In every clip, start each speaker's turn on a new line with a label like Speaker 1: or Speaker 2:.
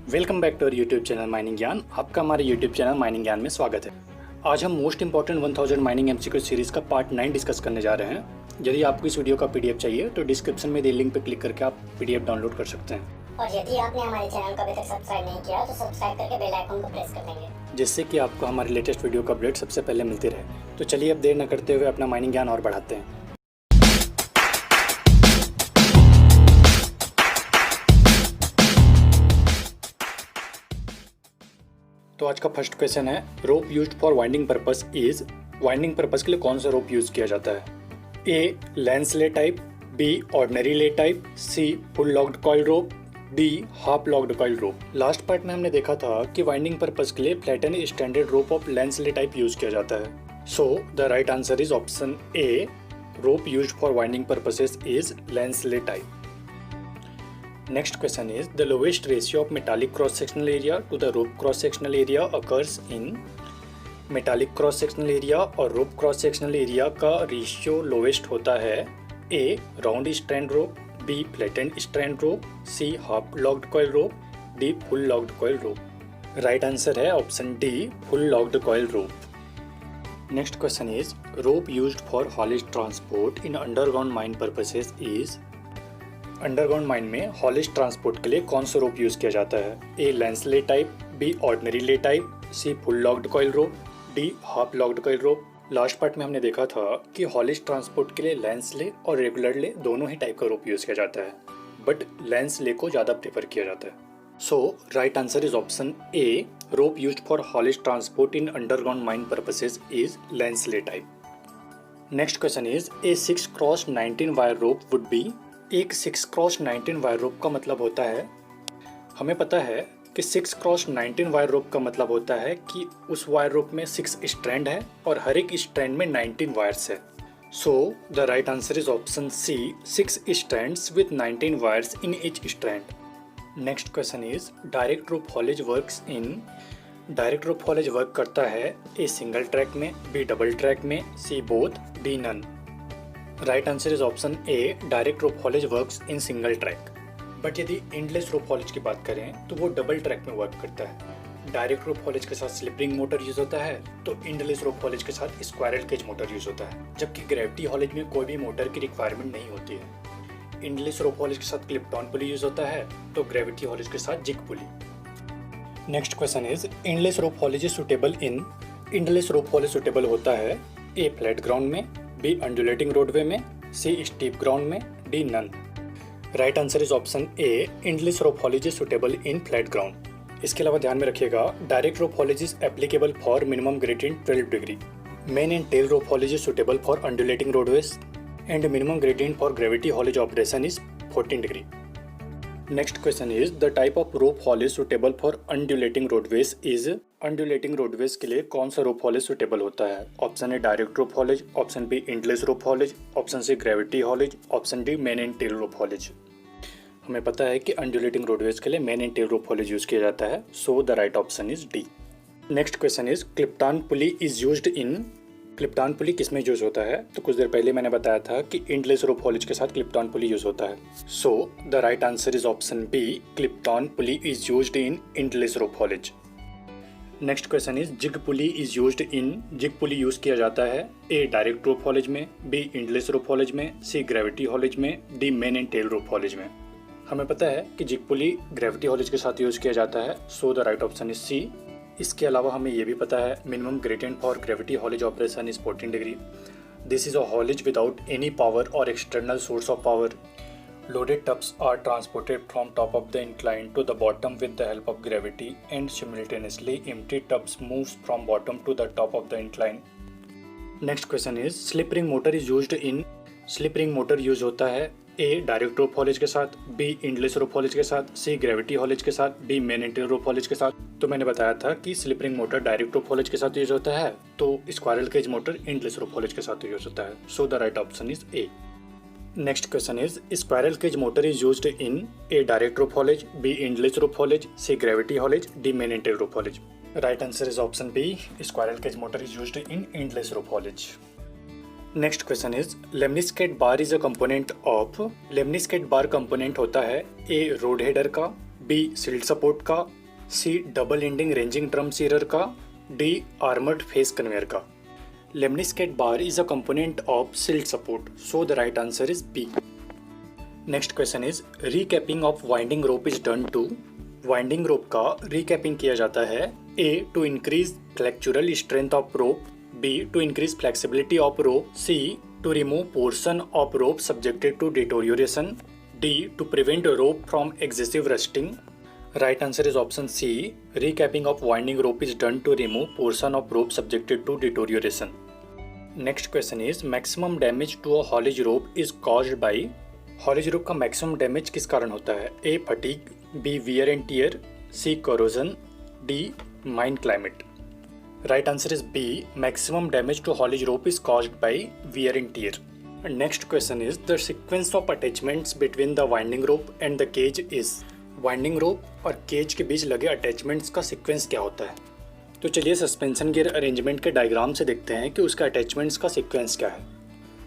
Speaker 1: Welcome back to our YouTube channel Mining Gyan. आपका हमारे YouTube channel Mining ज्ञान में स्वागत है। आज हम most important 1000 mining MCQ series का पार्ट 9 डिस्कस करने जा रहे हैं। यदि आपको इस वीडियो का पीडीएफ चाहिए तो डिस्क्रिप्शन में दिए लिंक पर क्लिक करके आप पीडीएफ डाउनलोड कर सकते हैं।
Speaker 2: और यदि आपने हमारे चैनल को अभी तक सब्सक्राइब नहीं किया तो सब्सक्राइब करके बेल आइकन को प्रेस कर देंगे,
Speaker 1: जिससे कि आपको हमारे लेटेस्ट वीडियो का अपडेट सबसे पहले मिलती रहे। तो चलिए अब देर न करते हुए अपना माइनिंग ज्ञान और बढ़ाते हैं। तो आज का फर्स्ट क्वेश्चन है, rope used for winding purpose is. Winding purpose के लिए कौन सा रोप यूज किया जाता है? A lang's lay type, B ordinary lay type, C full locked coil rope, D half locked coil rope. Last part में हमने देखा था कि वाइंडिंग पर्पस के लिए flattened standard rope of lang's lay type use किया जाता है। So the right answer is option A, rope used for winding purposes is lang's lay type. Next question is, the lowest ratio of metallic cross-sectional area to the rope cross-sectional area occurs in। metallic cross-sectional area और rope cross-sectional area का ratio lowest होता है A round strand rope, B flattened strand rope, C half locked coil rope, D full locked coil rope। Right answer है option D full locked coil rope। Next question is, rope used for haulage transport in underground mine purposes is। Underground mine में haulage transport के लिए कौन सा rope use किया जाता है? A lang's lay type, B ordinary lay type, C full locked coil rope, D half locked coil rope. Last part में हमने देखा था कि हॉलेज ट्रांसपोर्ट के लिए लेंस ले और रेगुलर ले दोनों ही टाइप का रोप यूज किया जाता है, बट लेंस ले को ज़्यादा प्रेफर किया जाता है। So right answer is option A, rope used for haulage transport in underground mine purposes is lang's lay type. Next question is, a 6x19 wire rope would be. एक 6x19 wire रोप का मतलब होता है, हमें पता है कि 6x19 वायर रोप का मतलब होता है कि उस वायर रोप में 6 स्ट्रैंड है और हर एक स्ट्रैंड में 19 वायर्स है। So the right answer is option C, 6 strands with 19 wires in each strand. Next question is, direct rope haulage works in. Direct rope haulage work करता है ए सिंगल ट्रैक में, B double track में, C both, D none. Right answer is option A, direct rope haulage works in single track. But यदि endless rope haulage की बात करें तो वो डबल ट्रैक में वर्क करता है। डायरेक्ट रोप हॉलेज के साथ स्लिप रिंग मोटर यूज होता है, तो एंडलेस रोप हॉलेज के साथ स्क्वायरल केज मोटर यूज होता है, जबकि ग्रेविटी हॉलेज में कोई भी मोटर की रिक्वायरमेंट नहीं होती है। एंडलेस रोप हॉलेज के साथ क्लिप-डाउन पुली यूज होता है, तो ग्रेविटी हॉलेज के साथ jig pulley. Next question is, endless rope haulage is suitable in. Endless rope haulage suitable होता है ए फ्लैट ग्राउंड में, बी अंडुलेटिंग रोडवे में, सी स्टीप ग्राउंड में, D none. Right answer is option A, endless rope haulage is suitable in flat ground. इसके अलावा ध्यान में रखिएगा, direct rope haulage is applicable for minimum gradient 12 degree. Main and tail rope haulage is suitable for undulating roadways and minimum gradient for gravity haulage operation is 14 degree. Next question is, the type of rope haulage suitable for undulating roadways is. Undulating roadways के लिए कौन सा rope haulage suitable होता है? Option A direct rope haulage, option B endless rope haulage, option C gravity haulage, option D main and tail rope haulage. हमें पता है कि अंडुलेटिंग रोडवेज के लिए main and tail rope haulage use किया जाता है, so the right option is D. Next question is, clip-down pulley is used in. Clip-down pulley किस में यूज होता है? तो कुछ देर पहले मैंने बताया था कि एंडलेस रोप हॉलेज के साथ क्लिप-डाउन पुली यूज होता है, so the right answer is option B, clip down pulley is used in endless rope haulage. Next question is, jig pulley is used in. Jig pulley use किया जाता है A direct rope haulage में, B endless rope haulage में, C gravity haulage में, D main and tail rope haulage में। हमें पता है कि जिग पुली ग्रेविटी हॉलेज के साथ यूज किया जाता है, so the right option is C. इसके अलावा हमें यह भी पता है, minimum gradient for gravity haulage operation is 14 degree. This is a haulage without any power और external source of power. Loaded tubs are transported from top of the incline to the bottom with the help of gravity, and simultaneously empty tubs moves from bottom to the top of the incline. Next question is, slip ring motor is used in। slip ring motor use होता है A direct rope haulage के साथ, B endless rope haulage के साथ, सी gravity haulage के साथ, D main and tail rope haulage के साथ। तो मैंने बताया था कि slip ring motor direct rope haulage के साथ यूज होता है, तो squirrel cage motor endless rope haulage के साथ यूज होता है, so the right option is A. Next question is, squirrel cage motor is used in A direct rope haulage, B endless rope haulage, C gravity haulage, D main and tail rope haulage. Right answer is option B, squirrel cage motor is used in endless rope haulage. Next question is, lemniscate bar is a component of. Lemniscate bar component होता है A road header का, B shield support का, C double ending ranging drum shearer का, D armoured face conveyor का। Lemniscate bar is a component of shield support, so the right answer is B. Next question is recapping of winding rope is done to. Winding rope का recapping किया जाता है A to increase flexural strength of rope, B to increase flexibility of rope, C to remove portion of rope subjected to deterioration, D to prevent rope from excessive rusting. Right answer is option C, recapping of winding rope is done to remove portion of rope subjected to deterioration. Next question is maximum damage to a haulage rope is caused by। haulage rope का maximum damage किस कारण होता है? A fatigue, B wear and tear, C corrosion, D mine climate. Right answer is B, maximum damage to haulage rope is caused by wear and tear. Next question is the sequence of attachments between the winding rope and the cage is। Winding रोप और cage के बीच लगे attachments का sequence क्या होता है? तो चलिए suspension gear arrangement के डायग्राम से देखते हैं कि उसका अटैचमेंट्स का सीक्वेंस क्या है।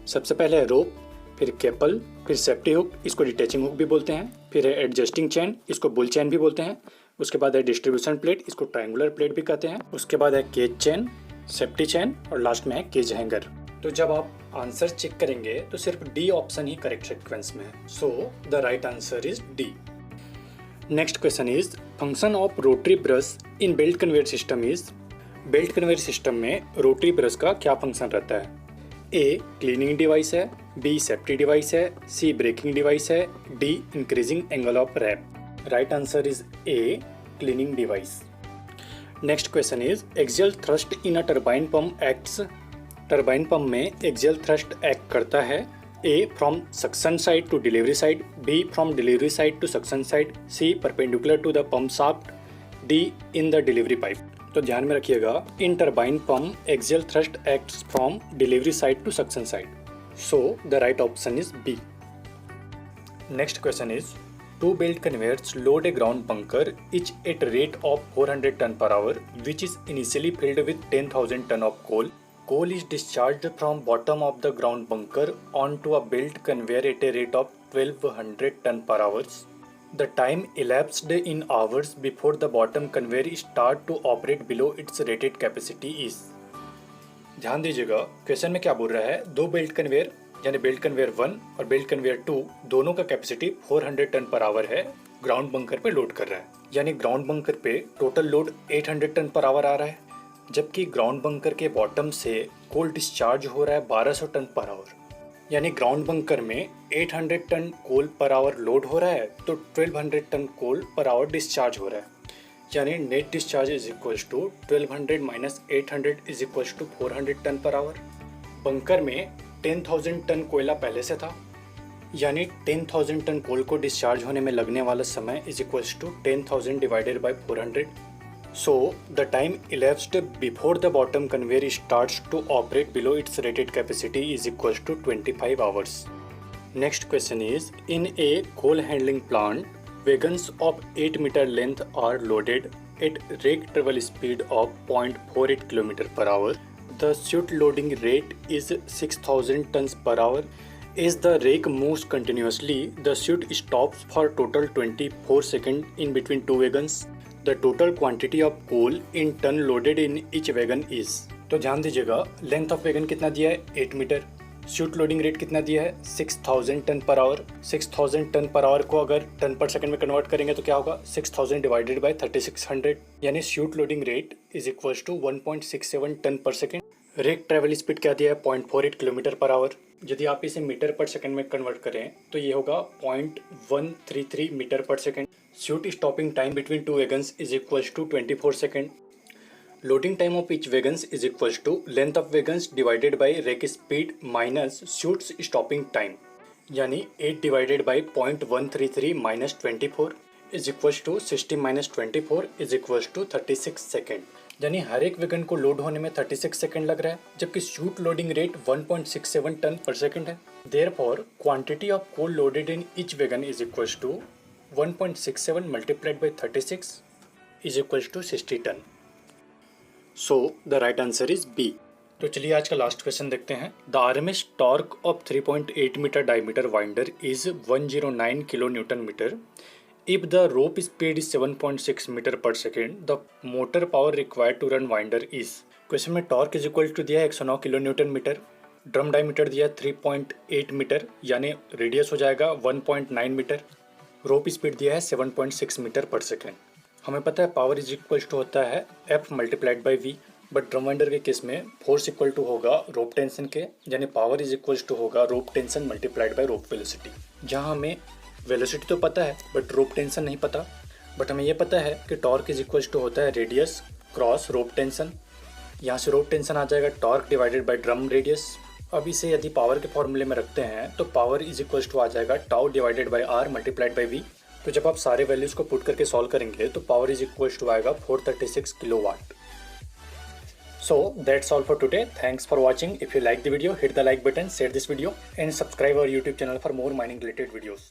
Speaker 1: सबसे पहले है रोप, फिर केपल, फिर सेफ्टी हुक, इसको डिटैचिंग हुक भी बोलते हैं, फिर है एडजस्टिंग चैन, इसको बुल चैन भी बोलते हैं, उसके बाद है डिस्ट्रीब्यूशन प्लेट, इसको ट्रायंगुलर प्लेट भी कहते हैं, उसके बाद है केज चैन, सेफ्टी चैन और लास्ट में है केज हैंगर। तो जब आप आंसर चेक करेंगे तो सिर्फ डी ऑप्शन ही करेक्ट सीक्वेंस में है, so the right answer is D. Next question is function of rotary brush in belt conveyor system is. Belt conveyor system में रोटरी ब्रश का क्या फंक्शन रहता है? ए क्लीनिंग डिवाइस है, B safety device है, C braking device है, D increasing angle of wrap. Right answer is A cleaning device. Next question is axial thrust in a turbine pump acts. Turbine pump में axial thrust act करता है A from suction side to delivery side, B from delivery side to suction side, C perpendicular to the pump shaft, D in the delivery pipe। तो ध्यान में रखिएगा, in turbine pump axial thrust acts from delivery side to suction side, so the right option is B. Next question is two belt conveyors load a ground bunker each at rate of 400 ton per hour which is initially filled with 10,000 ton of coal. Coal is discharged from bottom of the ground bunker onto a belt conveyor at a rate of 1200 ton per hour. The time elapsed in hours before the bottom conveyor start to operate below its rated capacity is। ध्यान दीजिएगा, question में क्या बोल रहा है, दो belt conveyor यानी belt conveyor 1 और बेल्ट कन्वेयर 2 दोनों का कैपेसिटी 400 टन पर आवर है, ग्राउंड बंकर पे लोड कर रहा है। यानी ग्राउंड बंकर पे total load 800 ton per hour आ रहा है, जबकि ग्राउंड बंकर के बॉटम से कोल डिस्चार्ज हो रहा है 1200 टन पर आवर। यानी ग्राउंड बंकर में 800 ton coal per hour load हो रहा है तो 1200 ton coal per hour discharge हो रहा है। यानी net discharge is equals to 1200 minus 800 is equals to 400 ton per hour. Bunker में 10,000 टन कोयला पहले से था, यानी 10,000 टन कोल को डिस्चार्ज होने में लगने वाला समय is equals to 10,000 divided by 400। So the time elapsed before the bottom conveyor starts to operate below its rated capacity is equals to 25 hours. Next question is in a coal handling plant, wagons of 8 meter length are loaded at rake travel speed of 0.48 km per hour. The chute loading rate is 6,000 tons per hour. As the rake moves continuously, the chute stops for total 24 seconds in between two wagons. The total quantity of coal in ton loaded in each wagon is। तो ध्यान दीजिएगा, length of vegan कितना दिया है 8 metre, shoot loading rate कितना दिया है 6000 ton per our. 6000 ton per our को अगर टन पर सेकंड में कन्वर्ट करेंगे तो क्या होगा 6000 डिवाइडेड बाय 3600, यानी chute loading rate is equals to 1.67 ton per second. Rake travel speed क्या दिया है 0.48 किलोमीटर पर आवर। यदि आप इसे मीटर पर सेकंड में कन्वर्ट करें तो ये होगा 0.133 meter per second. Chute stopping time between two wagons is equals to 24 second. Loading time of each wagons is equals to length of wagons divided by rake speed minus chutes stopping time, यानी 8 divided by 0.133 minus 24 is equals to 60 minus 24 is equals to 36 second. यानी हर एक wagon को load होने में 36 second लग रहा है, जबकि chute loading rate 1.67 ton per second है। Therefore quantity of coal loaded in each wagon is equals to 1.67 multiplied by 36 is equals to 60 ton. So the right answer is B. तो चलिए आज का लास्ट क्वेश्चन देखते हैं। The RMS torque of 3.8 meter diameter winder is 109 kilo newton meter If the rope speed is 7.6 meter per second the motor power required to run winder is. Question में torque is equal to दिया है 109 kilo newton meter, drum diameter दिया है 3.8 metre यानी radius हो जाएगा 1.9 metre, रोप speed दिया है 7.6 मीटर पर सेकेंड। हमें पता है पावर इज इक्वल टू होता है F multiplied by V, but drum winder के केस में फोर्स इक्वल टू होगा रोप टेंशन के, यानी पावर इज इक्वल टू होगा रोप tension multiplied by rope velocity. जहाँ हमें वेलोसिटी तो पता है बट रोप टेंशन नहीं पता, बट हमें ये पता है कि टॉर्क इज इक्वल टू होता है रेडियस क्रॉस रोप टेंशन। यहाँ से रोप टेंशन आ जाएगा torque divided by drum radius. अब इसे यदि पावर के फॉर्मूले में रखते हैं तो पावर इज इक्वल टू आ जाएगा tau divided by R multiplied by V। तो जब आप सारे वैल्यूज़ को पुट करके सॉल्व करेंगे तो पावर इज इक्वल टू आएगा 436 kilowatt. So that's all for today. Thanks for watching. If you like the video, hit the like button, share this video and subscribe our YouTube channel for more mining related videos.